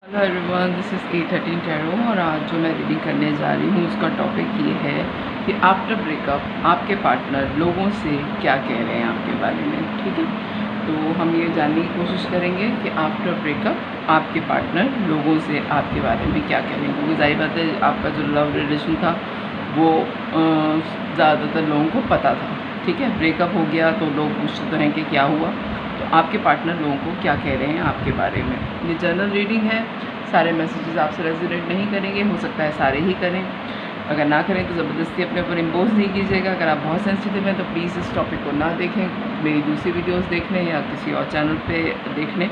Hello everyone, this is 813 tarot और आज जो मैं रीडिंग करने जा रही हूँ उसका टॉपिक ये है कि आफ्टर ब्रेकअप आपके पार्टनर लोगों से क्या कह रहे हैं आपके बारे में। ठीक है, तो हम ये जानने की कोशिश करेंगे कि आफ्टर ब्रेकअप आपके पार्टनर लोगों से आपके बारे में क्या कह रहे हैं, क्योंकि जाहिर बात है आपका जो लव रिलेशन था वो ज़्यादातर लोगों को पता था। ठीक है, ब्रेकअप हो गया तो लोग पूछते तो हैं कि क्या हुआ, तो आपके पार्टनर लोगों को क्या कह रहे हैं आपके बारे में। ये जनरल रीडिंग है, सारे मैसेजेस आपसे रेजोनेट नहीं करेंगे, हो सकता है सारे ही करें। अगर ना करें तो ज़बरदस्ती अपने ऊपर इम्पोज नहीं कीजिएगा। अगर आप बहुत सेंसिटिव हैं तो प्लीज़ इस टॉपिक को ना देखें, मेरी दूसरी वीडियोस देख लें या किसी और चैनल पे देख लें।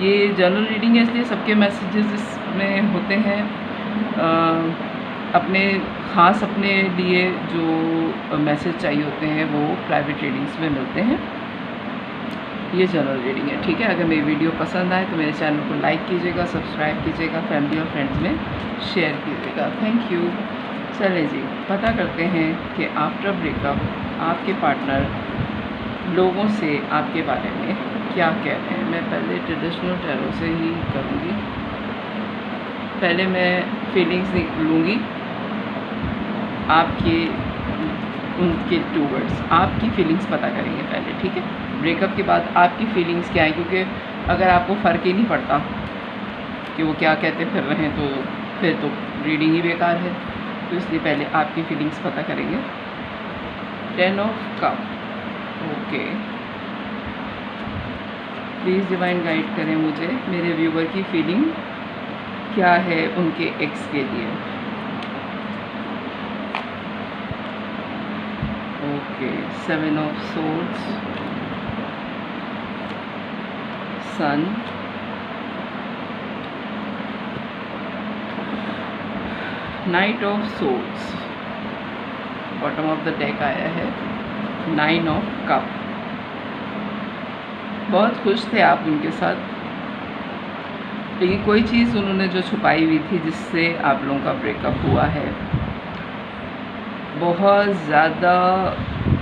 ये जनरल रीडिंग है, इसलिए सबके मैसेजेस इसमें होते हैं अपने ख़ास अपने लिए जो मैसेज चाहिए होते हैं वो प्राइवेट रीडिंग्स में मिलते हैं। ये जनरल रीडिंग है। ठीक है, अगर मेरी वीडियो पसंद आए तो मेरे चैनल को लाइक कीजिएगा, सब्सक्राइब कीजिएगा, फैमिली और फ्रेंड्स में शेयर कीजिएगा। Thank you. चलें जी, पता करते हैं कि आफ्टर ब्रेकअप आपके पार्टनर लोगों से आपके बारे में क्या कह रहे हैं। मैं पहले ट्रेडिशनल टैरो से ही करूँगी। पहले मैं फीलिंग्स लूँगी आपके उनके टूवर्ड्स, आपकी फीलिंग्स पता करेंगे पहले। ठीक है, ब्रेकअप के बाद आपकी फीलिंग्स क्या है, क्योंकि अगर आपको फ़र्क ही नहीं पड़ता कि वो क्या कहते फिर रहे हैं तो फिर तो रीडिंग ही बेकार है। तो इसलिए पहले आपकी फीलिंग्स पता करेंगे। 10 of cup. Okay, please divine guide करें मुझे, मेरे व्यूवर की फीलिंग क्या है उनके एक्स के लिए। Okay, 7 of swords, sun, knight of swords, bottom of the deck आया है 9 ऑफ कप। बहुत खुश थे आप उनके साथ, लेकिन कोई चीज़ उन्होंने जो छुपाई हुई थी जिससे आप लोगों का ब्रेकअप हुआ है। बहुत ज़्यादा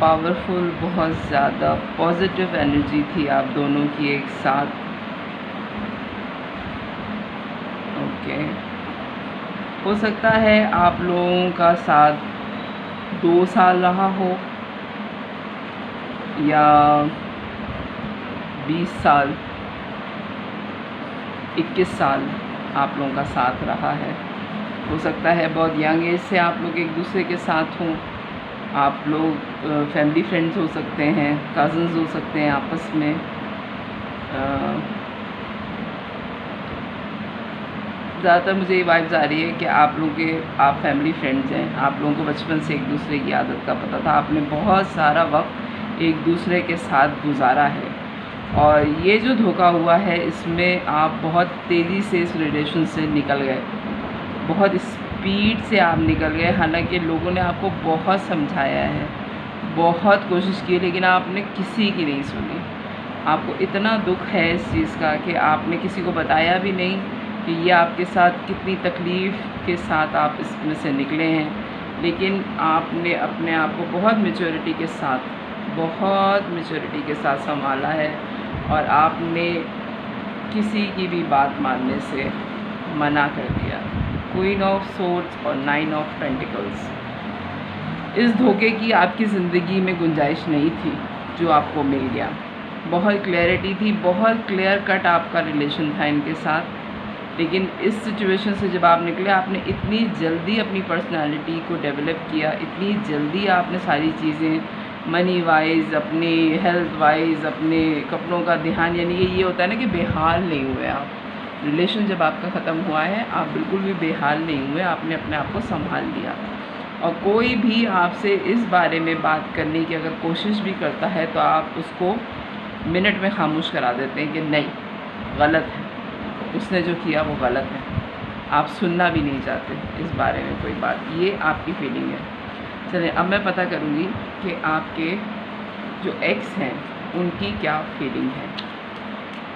पावरफुल, बहुत ज़्यादा पॉजिटिव एनर्जी थी आप दोनों की एक साथ। ओके, हो सकता है आप लोगों का साथ 2 साल रहा हो या 20 साल, 21 साल आप लोगों का साथ रहा है। हो सकता है बहुत यंग एज से आप लोग एक दूसरे के साथ हों। आप लोग फैमिली फ्रेंड्स हो सकते हैं, कज़न्स हो सकते हैं आपस में। ज़्यादातर मुझे ये वाइब्स आ रही है कि आप फैमिली फ्रेंड्स हैं। आप लोगों को बचपन से एक दूसरे की आदत का पता था, आपने बहुत सारा वक्त एक दूसरे के साथ गुजारा है। और ये जो धोखा हुआ है इसमें आप बहुत तेज़ी से इस रिलेशन से निकल गए, बहुत स्पीड से आप निकल गए। हालांकि लोगों ने आपको बहुत समझाया है, बहुत कोशिश की, लेकिन आपने किसी की नहीं सुनी। आपको इतना दुख है इस चीज़ का कि आपने किसी को बताया भी नहीं कि ये आपके साथ कितनी तकलीफ़ के साथ आप इसमें से निकले हैं। लेकिन आपने अपने आप को बहुत मैच्योरिटी के साथ संभाला है और आपने किसी की भी बात मानने से मना कर दिया। क्वीन ऑफ सोर्ड्स और 9 ऑफ पेंटिकल्स। इस धोखे की आपकी ज़िंदगी में गुंजाइश नहीं थी जो आपको मिल गया। बहुत क्लैरिटी थी, बहुत क्लियर कट आपका रिलेशन था इनके साथ। लेकिन इस सिचुएशन से जब आप निकले, आपने इतनी जल्दी अपनी पर्सनालिटी को डेवलप किया, इतनी जल्दी आपने सारी चीज़ें मनी वाइज, अपनी हेल्थ वाइज, अपने कपड़ों का ध्यान, यानी कि ये होता है ना कि बेहाल नहीं हुए आप। रिलेशन जब आपका ख़त्म हुआ है आप बिल्कुल भी बेहाल नहीं हुए, आपने अपने आप को संभाल लिया। और कोई भी आपसे इस बारे में बात करने की अगर कोशिश भी करता है तो आप उसको मिनट में खामोश करा देते हैं कि नहीं, गलत है, उसने जो किया वो गलत है। आप सुनना भी नहीं चाहते इस बारे में कोई बात। ये आपकी फीलिंग है। चलिए, अब मैं पता करूँगी कि आपके जो एक्स हैं उनकी क्या फीलिंग है,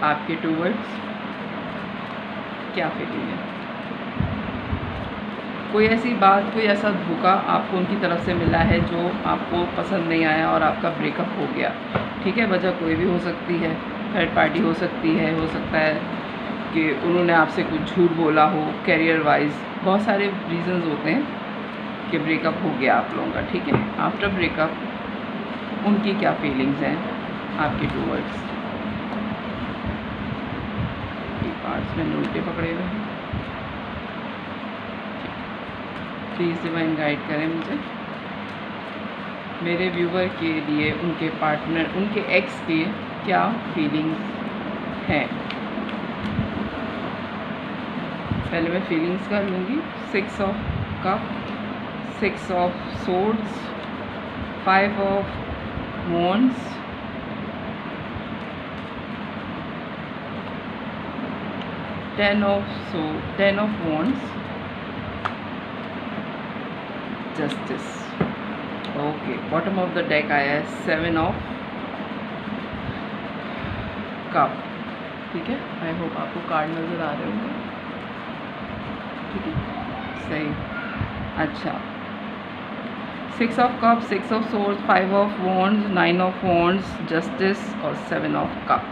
आपके टूवर्ड्स क्या फीलिंग है। कोई ऐसी बात, कोई ऐसा धोखा आपको उनकी तरफ से मिला है जो आपको पसंद नहीं आया और आपका ब्रेकअप हो गया। ठीक है, वजह कोई भी हो सकती है, थर्ड पार्टी हो सकती है, हो सकता है कि उन्होंने आपसे कुछ झूठ बोला हो कैरियर वाइज, बहुत सारे रीजंस होते हैं कि ब्रेकअप हो गया आप लोगों का, ठीक है। आफ्टर ब्रेकअप उनकी क्या फीलिंग्स हैं आपके टूवर्ड्स। कार्ड्स मैंने उल्टे पकड़े हुए हैं, प्लीज़ डिवाइन गाइड करें मुझे, मेरे व्यूवर के लिए उनके पार्टनर, उनके एक्स के क्या फीलिंग्स हैं। पहले मैं फीलिंग्स कर लूँगी। 6 of cup, 6 of swords, 5 of wands, 10 of wands, justice. Okay, bottom of the deck आया है 7 ऑफ कप, ठीक है। आई होप आपको कार्ड नज़र आ रहे होंगे, ठीक है, सही। अच्छा, 6 of cup, 6 of swords, 5 of wands, 9 of wands, justice और 7 ऑफ कप,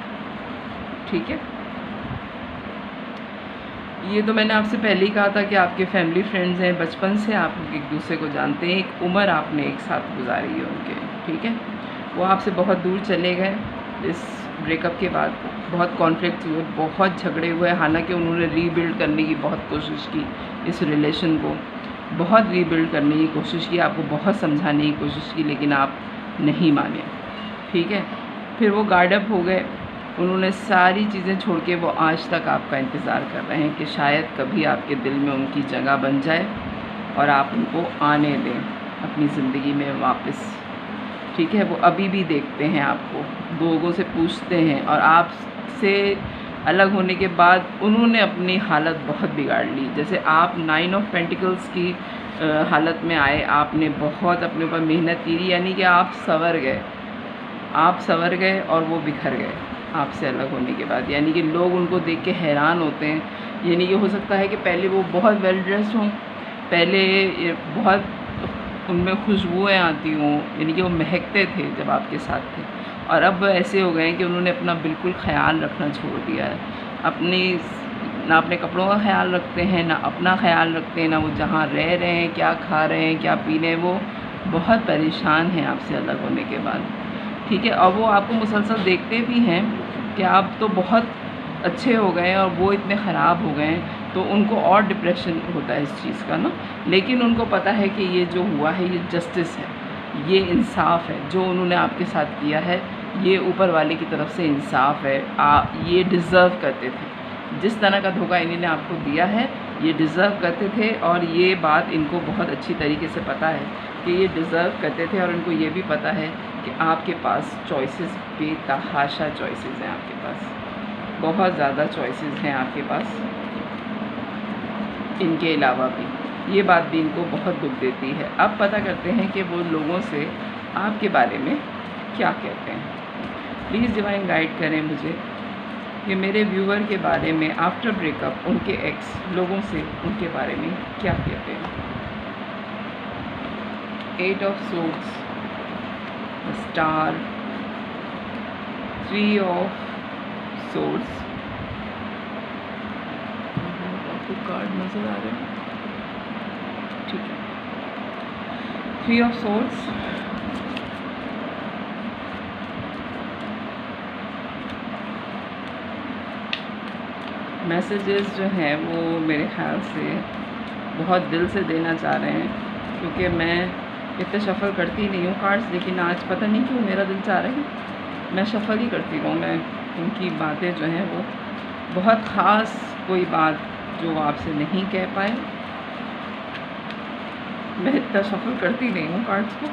ठीक है। ये तो मैंने आपसे पहले ही कहा था कि आपके फैमिली फ्रेंड्स हैं, बचपन से आप एक दूसरे को जानते हैं, एक उम्र आपने एक साथ गुजारी है उनके, ठीक है। वो आपसे बहुत दूर चले गए इस ब्रेकअप के बाद, बहुत कॉन्फ्लिक्ट हुए, बहुत झगड़े हुए, हालांकि उन्होंने रीबिल्ड करने की बहुत कोशिश की, इस रिलेशन को बहुत रीबिल्ड करने की कोशिश की, आपको बहुत समझाने की कोशिश की, लेकिन आप नहीं माने, ठीक है। फिर वो गार्ड अप हो गए, उन्होंने सारी चीज़ें छोड़ के वो आज तक आपका इंतज़ार कर रहे हैं कि शायद कभी आपके दिल में उनकी जगह बन जाए और आप उनको आने दें अपनी ज़िंदगी में वापस, ठीक है। वो अभी भी देखते हैं आपको, लोगों से पूछते हैं, और आपसे अलग होने के बाद उन्होंने अपनी हालत बहुत बिगाड़ ली। जैसे आप 9 ऑफ पेंटिकल्स की हालत में आए, आपने बहुत अपने ऊपर मेहनत की, यानी कि आप संवर गए और वो बिखर गए आपसे अलग होने के बाद। यानी कि लोग उनको देख के हैरान होते हैं, यानी कि हो सकता है कि पहले वो बहुत वेल ड्रेस्ड हों, पहले बहुत उनमें खुशबुएँ आती हों, यानी कि वो महकते थे जब आपके साथ थे, और अब ऐसे हो गए हैं कि उन्होंने अपना बिल्कुल ख्याल रखना छोड़ दिया है। ना अपने कपड़ों का ख्याल रखते हैं, ना अपना ख्याल रखते हैं, ना वो जहाँ रह रहे हैं, क्या खा रहे हैं, क्या पी रहे हैं, वो बहुत परेशान हैं आपसे अलग होने के बाद, ठीक है। और वो आपको मुसलसल देखते भी हैं कि आप तो बहुत अच्छे हो गए हैं और वो इतने ख़राब हो गए हैं, तो उनको और डिप्रेशन होता है इस चीज़ का ना। लेकिन उनको पता है कि ये जो हुआ है ये जस्टिस है, ये इंसाफ है, जो उन्होंने आपके साथ किया है ये ऊपर वाले की तरफ से इंसाफ है। ये डिज़र्व करते थे, जिस तरह का धोखा इन्होंने आपको दिया है ये डिज़र्व करते थे, और ये बात इनको बहुत अच्छी तरीके से पता है कि ये डिज़र्व करते थे। और इनको ये भी पता है कि आपके पास चॉइसेस, बेतहाशा चॉइसेस हैं आपके पास, बहुत ज़्यादा चॉइसेस हैं आपके पास इनके अलावा भी। ये बात भी इनको बहुत दुख देती है। अब पता करते हैं कि वो लोगों से आपके बारे में क्या कहते हैं। प्लीज़ डिवाइन गाइड करें मुझे कि मेरे व्यूवर के बारे में आफ्टर ब्रेकअप उनके एक्स लोगों से उनके बारे में क्या कहते हैं। 8 of swords, star, 3 of swords, आपको कार्ड नज़र आ रहे हैं, ठीक है। 3 ऑफ सोर्ड्स, मैसेजेस जो हैं वो मेरे ख्याल से बहुत दिल से देना चाह रहे हैं, क्योंकि मैं इतने शफ़ल करती नहीं हूँ कार्ड्स, लेकिन आज पता नहीं क्यों मेरा दिल चाह रहा है मैं शफ़ल ही करती हूँ। मैं उनकी बातें जो हैं वो बहुत ख़ास कोई बात जो आपसे नहीं कह पाए, मैं इतना शफ़ल करती नहीं हूँ कार्ड्स को,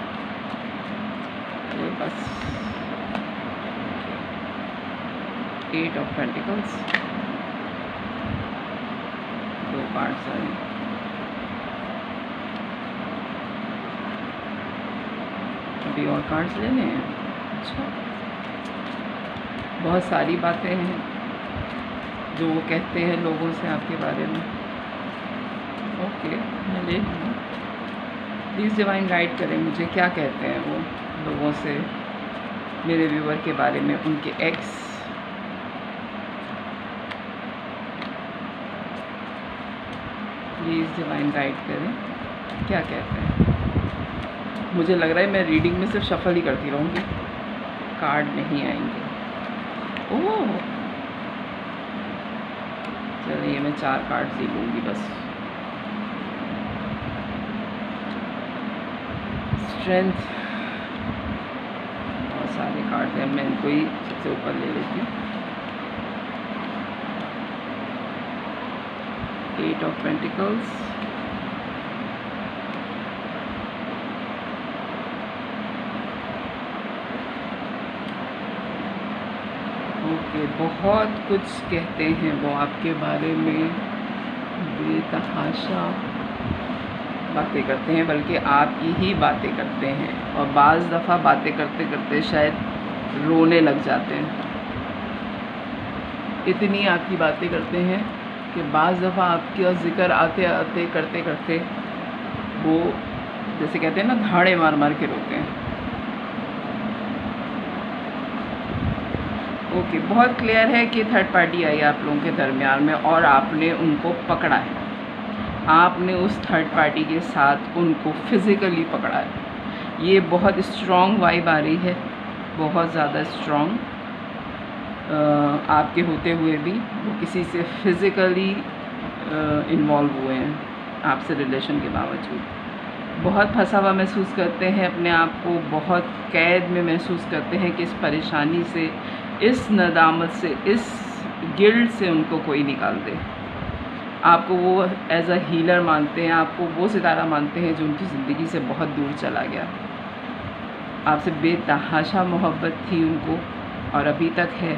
ये बस। 8 ऑफ पेंटिकल्स, 2 कार्ड्स आए, अभी और कार्ड्स लेने हैं। अच्छा, बहुत सारी बातें हैं जो वो कहते हैं लोगों से आपके बारे में। ओके, मैं ले लूँगा। प्लीज़ डिवाइन गाइड करें मुझे, क्या कहते हैं वो लोगों से मेरे व्यूवर के बारे में, उनके एक्स, प्लीज़ डिवाइन गाइड करें, क्या कहते हैं। मुझे लग रहा है मैं रीडिंग में सिर्फ शफल ही करती रहूँगी, कार्ड नहीं आएंगे। ओह चलिए मैं 4 कार्ड्स ही लूँगी बस। स्ट्रेंथ, बहुत सारे कार्ड हैं, मैं इनको ही सबसे ऊपर ले लेती हूँ। 8 ऑफ पेंटिकल्स, ओके, बहुत कुछ कहते हैं वो आपके बारे में, बेतहाशा बातें करते हैं, बल्कि आपकी ही बातें करते हैं, और बाज़ दफ़ा बातें करते करते शायद रोने लग जाते हैं। इतनी आपकी बातें करते हैं कि बाज़ दफ़ा आपका ज़िक्र आते आते करते करते वो जैसे कहते हैं ना, धाड़े मार मार के रोते हैं। ओके, बहुत क्लियर है कि थर्ड पार्टी आई आप लोगों के दरमियान में और आपने उनको पकड़ा है। आपने उस थर्ड पार्टी के साथ उनको फिज़िकली पकड़ा है। ये बहुत स्ट्रॉन्ग वाइब आ रही है, बहुत ज़्यादा स्ट्रॉन्ग। आपके होते हुए भी वो किसी से फिज़िकली इन्वॉल्व हुए हैं, आपसे रिलेशन के बावजूद। बहुत फंसा हुआ महसूस करते हैं अपने आप को, बहुत कैद में महसूस करते हैं कि इस परेशानी से, इस नदामत से, इस गिल्ट से उनको कोई निकाल दे। आपको वो एज़ अ हीलर मानते हैं, आपको वो सितारा मानते हैं जो उनकी ज़िंदगी से बहुत दूर चला गया। आपसे बेतहाशा मोहब्बत थी उनको और अभी तक है।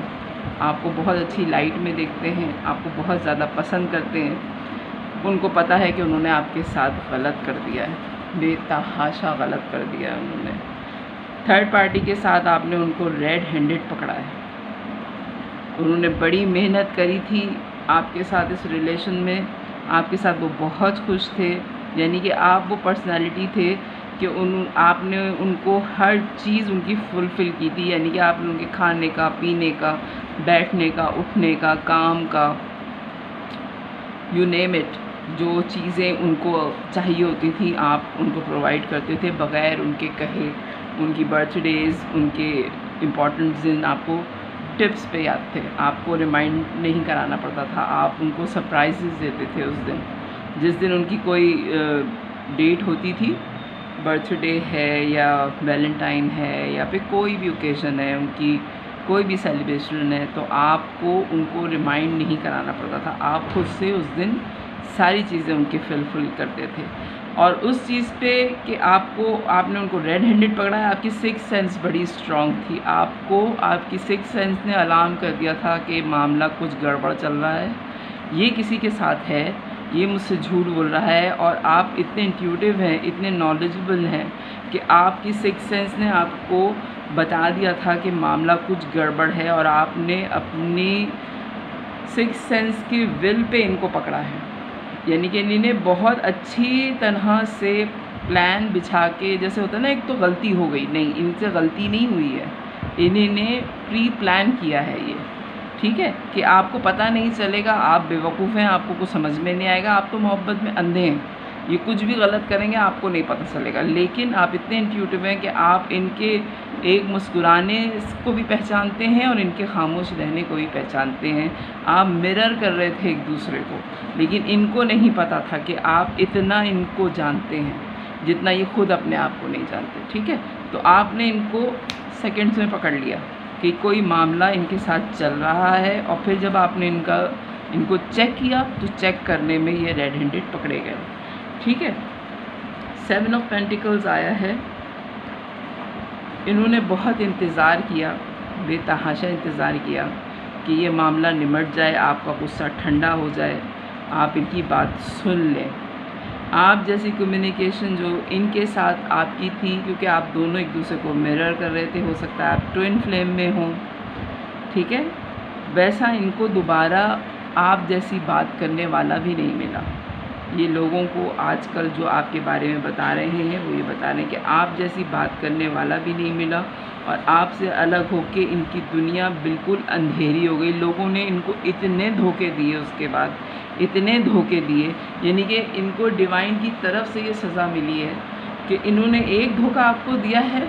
आपको बहुत अच्छी लाइट में देखते हैं, आपको बहुत ज़्यादा पसंद करते हैं। उनको पता है कि उन्होंने आपके साथ गलत कर दिया है, बेतहाशा गलत कर दिया है उन्होंने। थर्ड पार्टी के साथ आपने उनको रेड हैंडेड पकड़ा है। उन्होंने बड़ी मेहनत करी थी आपके साथ इस रिलेशन में, आपके साथ वो बहुत खुश थे, यानी कि आप वो पर्सनालिटी थे कि आपने उनको हर चीज़ उनकी फुलफ़िल की थी, यानी कि आपने उनके खाने का, पीने का, बैठने का, उठने का, काम का, यू नेम इट, जो चीज़ें उनको चाहिए होती थी आप उनको प्रोवाइड करते थे बग़ैर उनके कहे। उनकी बर्थडेज़, उनके इम्पॉर्टेंट दिन आपको टिप्स पे याद थे, आपको रिमाइंड नहीं कराना पड़ता था, आप उनको सरप्राइजेज़ देते थे उस दिन। जिस दिन उनकी कोई डेट होती थी, बर्थडे है या वैलेंटाइन है या फिर कोई भी ओकेज़न है, उनकी कोई भी सेलिब्रेशन है, तो आपको उनको रिमाइंड नहीं कराना पड़ता था, आप खुद से उस दिन सारी चीज़ें उनकी फुलफ़िल करते थे। और उस चीज़ पे कि आपने उनको रेड हैंडेड पकड़ा है, आपकी सिक्स सेंस बड़ी स्ट्रॉन्ग थी। आपको आपकी सिक्स सेंस ने अलार्म कर दिया था कि मामला कुछ गड़बड़ चल रहा है, ये किसी के साथ है, ये मुझसे झूठ बोल रहा है। और आप इतने इंट्यूटिव हैं, इतने नॉलेजेबल हैं कि आपकी सिक्स सेंस ने आपको बता दिया था कि मामला कुछ गड़बड़ है, और आपने अपनी सिक्स सेंस की विल पे इनको पकड़ा है। यानी कि इन्हें बहुत अच्छी तरह से प्लान बिछा के, जैसे होता है ना, एक तो गलती हो गई, नहीं, इनसे गलती नहीं हुई है, इन्हें प्री प्लान किया है ये, ठीक है, कि आपको पता नहीं चलेगा, आप बेवकूफ़ हैं, आपको कुछ समझ में नहीं आएगा, आप तो मोहब्बत में अंधे हैं, ये कुछ भी गलत करेंगे आपको नहीं पता चलेगा। लेकिन आप इतने इंट्यूटिव हैं कि आप इनके एक मुस्कुराने को भी पहचानते हैं और इनके खामोश रहने को भी पहचानते हैं। आप मिरर कर रहे थे एक दूसरे को, लेकिन इनको नहीं पता था कि आप इतना इनको जानते हैं जितना ये खुद अपने आप को नहीं जानते, ठीक है। तो आपने इनको सेकंड्स में पकड़ लिया कि कोई मामला इनके साथ चल रहा है, और फिर जब आपने इनको चेक किया तो चेक करने में ये रेड हैंडेड पकड़े गए, ठीक है। 7 ऑफ पेंटिकल्स आया है। इन्होंने बहुत इंतज़ार किया, बेतहाशा इंतज़ार किया कि ये मामला निमट जाए, आपका गुस्सा ठंडा हो जाए, आप इनकी बात सुन लें। आप जैसी कम्युनिकेशन जो इनके साथ आपकी थी, क्योंकि आप दोनों एक दूसरे को मिरर कर रहे थे, हो सकता है आप ट्विन फ्लेम में हों, ठीक है, वैसा इनको दोबारा आप जैसी बात करने वाला भी नहीं मिला। ये लोगों को आजकल जो आपके बारे में बता रहे हैं वो ये बता रहे हैं कि आप जैसी बात करने वाला भी नहीं मिला, और आपसे अलग होके इनकी दुनिया बिल्कुल अंधेरी हो गई। लोगों ने इनको इतने धोखे दिए, उसके बाद इतने धोखे दिए, यानी कि इनको डिवाइन की तरफ से ये सज़ा मिली है कि इन्होंने एक धोखा आपको दिया है,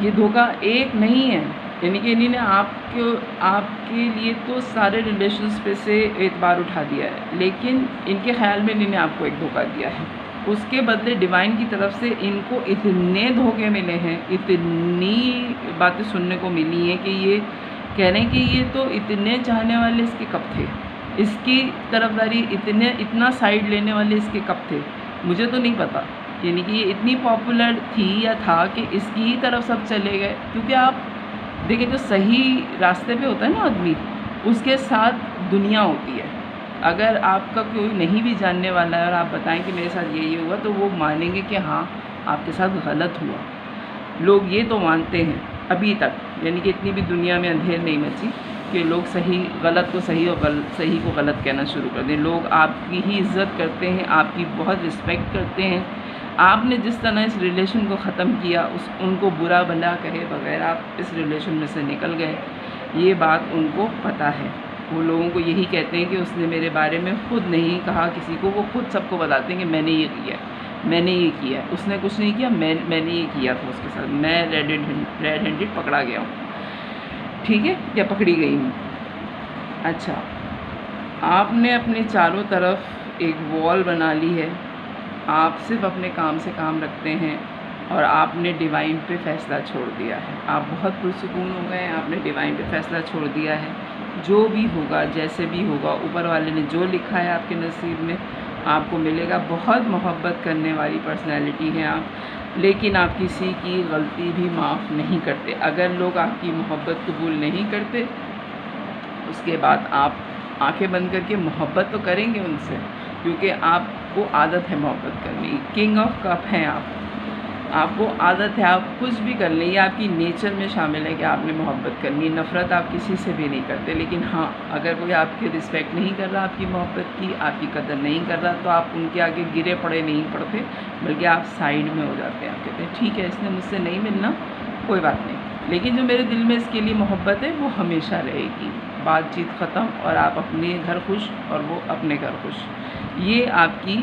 ये धोखा एक नहीं है, यानी कि इन्होंने आपके लिए तो सारे रिलेशंस पे से एतबार उठा दिया है, लेकिन इनके ख़्याल में इन्होंने आपको एक धोखा दिया है। उसके बदले डिवाइन की तरफ से इनको इतने धोखे मिले हैं, इतनी बातें सुनने को मिली हैं कि ये कह रहे हैं कि ये तो इतने चाहने वाले इसके कब थे, इसकी तरफदारी इतना साइड लेने वाले इसके कब थे, मुझे तो नहीं पता। यानी कि ये इतनी पॉपुलर थी या था कि इसकी ही तरफ सब चले गए। क्योंकि आप देखिए, जो सही रास्ते पे होता है ना आदमी, उसके साथ दुनिया होती है। अगर आपका कोई नहीं भी जानने वाला है और आप बताएं कि मेरे साथ ये हुआ, तो वो मानेंगे कि हाँ आपके साथ गलत हुआ। लोग ये तो मानते हैं अभी तक, यानी कि इतनी भी दुनिया में अंधेर नहीं मची कि लोग गलत को सही और सही को गलत कहना शुरू कर दें। लोग आपकी ही इज़्ज़त करते हैं, आपकी बहुत रिस्पेक्ट करते हैं। आपने जिस तरह इस रिलेशन को ख़त्म किया, उनको बुरा भला कहे बगैर आप इस रिलेशन में से निकल गए, ये बात उनको पता है। वो लोगों को यही कहते हैं कि उसने मेरे बारे में ख़ुद नहीं कहा किसी को, वो खुद सबको बताते हैं कि मैंने ये किया, मैंने ये किया, उसने कुछ नहीं किया, मैंने ये किया था उसके साथ, मैं रेड हैंडेड पकड़ा गया हूँ, ठीक है, या पकड़ी गई हूँ। अच्छा, आपने अपने चारों तरफ एक वॉल बना ली है, आप सिर्फ अपने काम से काम रखते हैं और आपने डिवाइन पे फ़ैसला छोड़ दिया है। आप बहुत पुरसुकून हो गए हैं, आपने डिवाइन पे फ़ैसला छोड़ दिया है। जो भी होगा, जैसे भी होगा, ऊपर वाले ने जो लिखा है आपके नसीब में आपको मिलेगा। बहुत मोहब्बत करने वाली पर्सनैलिटी हैं आप, लेकिन आप किसी की गलती भी माफ़ नहीं करते। अगर लोग आपकी मोहब्बत कबूल नहीं करते, उसके बाद आप आंखें बंद करके मोहब्बत तो करेंगे उनसे, क्योंकि आपको आदत है मोहब्बत करने की। किंग ऑफ कप हैं आपको आदत है, आप कुछ भी कर लें, ये आपकी नेचर में शामिल है कि आपने मोहब्बत करनी। नफ़रत आप किसी से भी नहीं करते, लेकिन हाँ, अगर कोई आपकी रिस्पेक्ट नहीं कर रहा, आपकी मोहब्बत की, आपकी कदर नहीं कर रहा, तो आप उनके आगे गिरे पड़े नहीं पड़ते, बल्कि आप साइड में हो जाते हैं। आप कहते हैं ठीक है, इसने मुझसे नहीं मिलना, कोई बात नहीं, लेकिन जो मेरे दिल में इसके लिए मोहब्बत है वो हमेशा रहेगी। बातचीत ख़त्म और आप अपने घर खुश और वो अपने घर खुश। ये आपकी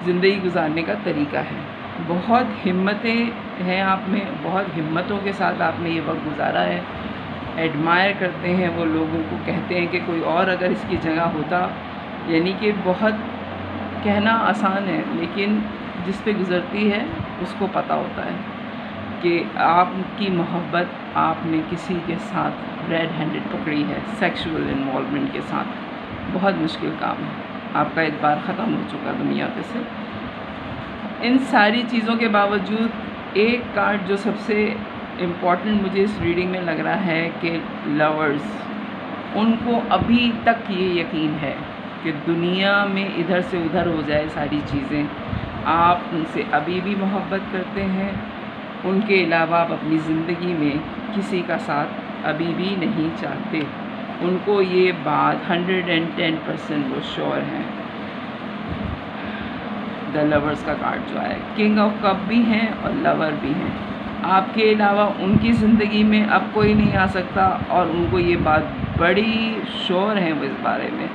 ज़िंदगी गुजारने का तरीका है। बहुत हिम्मतें हैं आप में, बहुत हिम्मतों के साथ आपने ये वक्त गुजारा है। एडमायर करते हैं वो लोगों को, कहते हैं कि कोई और अगर इसकी जगह होता, यानी कि बहुत कहना आसान है, लेकिन जिस पे गुज़रती है उसको पता होता है कि आपकी मोहब्बत आपने किसी के साथ रेड हैंडेड पकड़ी है, सेक्सुअल इन्वॉल्वमेंट के साथ। बहुत मुश्किल काम है, आपका एतबार ख़त्म हो चुका दुनिया पे से। इन सारी चीज़ों के बावजूद एक कार्ड जो सबसे इम्पॉर्टेंट मुझे इस रीडिंग में लग रहा है कि लवर्स, उनको अभी तक ये यकीन है कि दुनिया में इधर से उधर हो जाए सारी चीज़ें, आप उनसे अभी भी मोहब्बत करते हैं। उनके अलावा आप अपनी ज़िंदगी में किसी का साथ अभी भी नहीं चाहते। उनको ये बात 110% वो श्योर हैं। द लवर्स का कार्ड जो है, किंग ऑफ कप भी हैं और लवर भी हैं। आपके अलावा उनकी ज़िंदगी में अब कोई नहीं आ सकता, और उनको ये बात बड़ी श्योर हैं, वो इस बारे में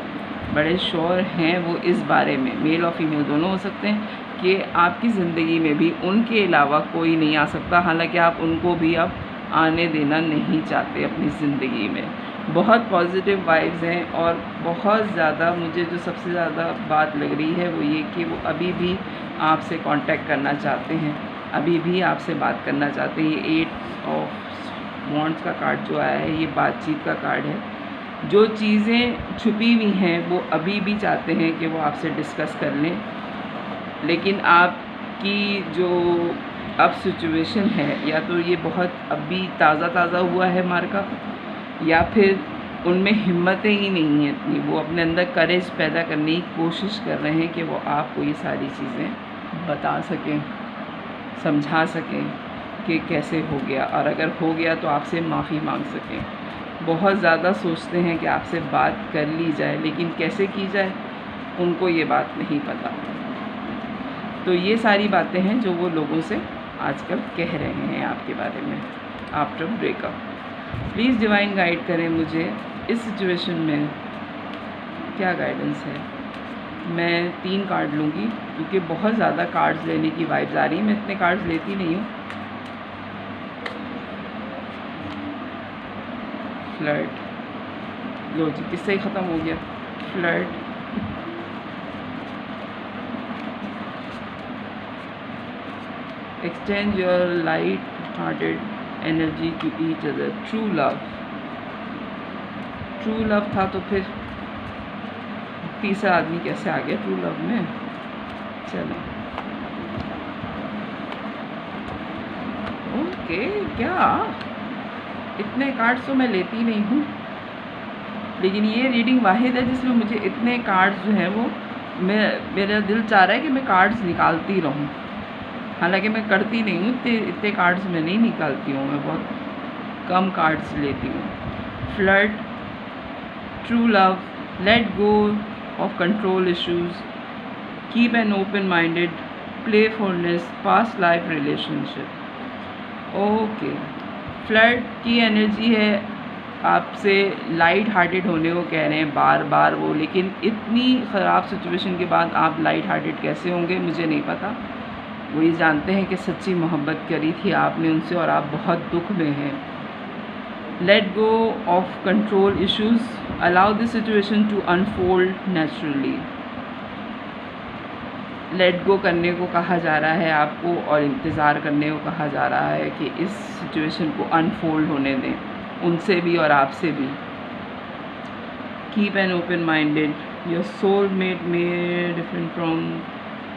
बड़े श्योर हैं वो इस बारे में, मेल और फीमेल दोनों हो सकते हैं, कि आपकी ज़िंदगी में भी उनके अलावा कोई नहीं आ सकता। हालांकि आप उनको भी अब आने देना नहीं चाहते अपनी ज़िंदगी में। बहुत पॉजिटिव वाइब्स हैं, और बहुत ज़्यादा मुझे जो सबसे ज़्यादा बात लग रही है वो ये कि वो अभी भी आपसे कांटेक्ट करना चाहते हैं, अभी भी आपसे बात करना चाहते हैं। ये 8 ऑफ वॉन्ड्स का कार्ड जो आया है, ये बातचीत का कार्ड है। जो चीज़ें छुपी हुई हैं वो अभी भी चाहते हैं कि वो आपसे डिस्कस कर लें, लेकिन आपकी जो अब सिचुएशन है, या तो ये बहुत अभी ताज़ा हुआ है मार्का, या फिर उनमें हिम्मतें ही नहीं हैं इतनी, वो अपने अंदर करेज पैदा करने की कोशिश कर रहे हैं कि वो आपको ये सारी चीज़ें बता सकें, समझा सकें कि कैसे हो गया, और अगर हो गया तो आपसे माफ़ी मांग सकें। बहुत ज़्यादा सोचते हैं कि आपसे बात कर ली जाए, लेकिन कैसे की जाए उनको ये बात नहीं पता। तो ये सारी बातें हैं जो वो लोगों से आजकल कह रहे हैं आपके बारे में after breakup. Please divine guide करें मुझे इस सिचुएशन में क्या गाइडेंस है? मैं 3 कार्ड लूँगी क्योंकि बहुत ज़्यादा कार्ड्स लेने की वाइब्स आ रही हैं। मैं इतने कार्ड्स लेती नहीं हूँ। फ्लर्ट, लो जी, किससे ही ख़त्म हो गया flirt. Exchange your light hearted energy to each other. True love, true love था तो फिर तीसरा आदमी कैसे आ गया ट्रू लव में? चलो ओके, क्या इतने कार्ड्स तो मैं लेती नहीं हूँ, लेकिन ये रीडिंग वाहिद है जिसमें मुझे इतने कार्ड्स जो हैं वो मेरा दिल चाह रहा है कि मैं कार्ड्स निकालती रहूँ। हालांकि मैं करती नहीं हूँ, इतने कार्ड्स मैं नहीं निकालती हूँ, मैं बहुत कम कार्ड्स लेती हूँ। Flirt, true love, let go of control issues, keep an open minded, playfulness, past life relationship। Okay, flirt की एनर्जी है, आपसे लाइट हार्टेड होने को कह रहे हैं बार बार वो, लेकिन इतनी ख़राब सिचुएशन के बाद आप लाइट हार्टेड कैसे होंगे मुझे नहीं पता। वो ये जानते हैं कि सच्ची मोहब्बत करी थी आपने उनसे और आप बहुत दुख में हैं। Let go of control issues, allow the situation to unfold naturally। Let go करने को कहा जा रहा है आपको और इंतज़ार करने को कहा जा रहा है कि इस सिचुएशन को अनफोल्ड होने दें, उनसे भी और आपसे भी। Keep an open minded, your soulmate may different from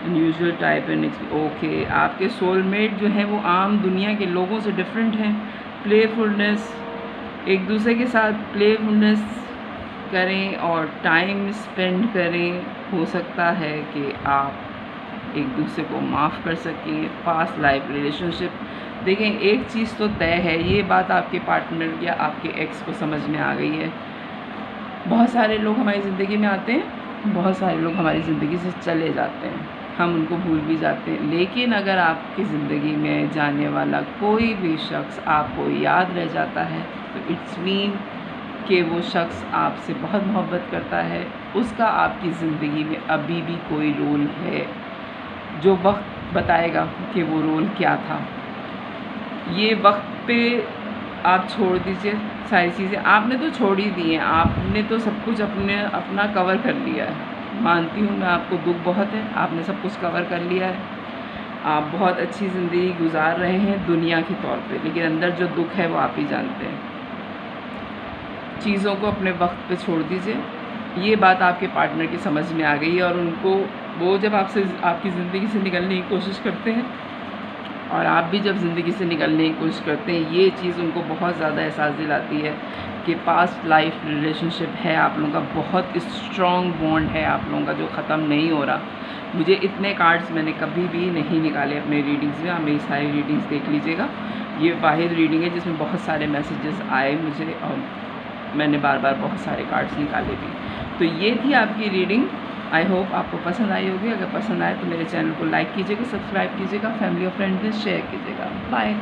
unusual type and okay, आपके soulmate जो हैं वो आम दुनिया के लोगों से डिफरेंट हैं। Playfulness, एक दूसरे के साथ प्लेफुलनेस करें और टाइम स्पेंड करें। हो सकता है कि आप एक दूसरे को माफ़ कर सकें। पास्ट लाइफ रिलेशनशिप, देखें एक चीज़ तो तय है, ये बात आपके पार्टनर या आपके एक्स को समझ में आ गई है। बहुत सारे लोग हमारी ज़िंदगी में आते हैं, बहुत सारे लोग हमारी ज़िंदगी से चले जाते हैं, हम उनको भूल भी जाते हैं। लेकिन अगर आपकी ज़िंदगी में जाने वाला कोई भी शख्स आपको याद रह जाता है तो इट्स मीन कि वो शख्स आपसे बहुत मोहब्बत करता है, उसका आपकी ज़िंदगी में अभी भी कोई रोल है, जो वक्त बताएगा कि वो रोल क्या था। ये वक्त पे आप छोड़ दीजिए सारी चीज़ें, आपने तो छोड़ ही दी हैं, आपने तो सब कुछ अपना कवर कर लिया है। मानती हूँ मैं, आपको दुख बहुत है, आपने सब कुछ कवर कर लिया है, आप बहुत अच्छी ज़िंदगी गुजार रहे हैं दुनिया के तौर पे, लेकिन अंदर जो दुख है वो आप ही जानते हैं। चीज़ों को अपने वक्त पे छोड़ दीजिए, ये बात आपके पार्टनर की समझ में आ गई है और उनको, वो जब आपकी ज़िंदगी से निकलने की कोशिश करते हैं और आप भी जब ज़िंदगी से निकलने की कोशिश करते हैं, ये चीज़ उनको बहुत ज़्यादा एहसास दिलाती है कि पास्ट लाइफ रिलेशनशिप है आप लोगों का, बहुत स्ट्रॉन्ग बॉन्ड है आप लोगों का जो ख़त्म नहीं हो रहा। मुझे इतने कार्ड्स मैंने कभी भी नहीं निकाले अपने रीडिंग्स में, आप मेरी सारी रीडिंग्स देख लीजिएगा। ये वाहिद रीडिंग है जिसमें बहुत सारे मैसेजेस आए मुझे और मैंने बार बार बहुत सारे कार्ड्स निकाले भी। तो ये थी आपकी रीडिंग, आई होप आपको पसंद आई होगी। अगर पसंद आए तो मेरे चैनल को लाइक कीजिएगा, सब्सक्राइब कीजिएगा, फैमिली और फ्रेंड्स में शेयर कीजिएगा। बाय।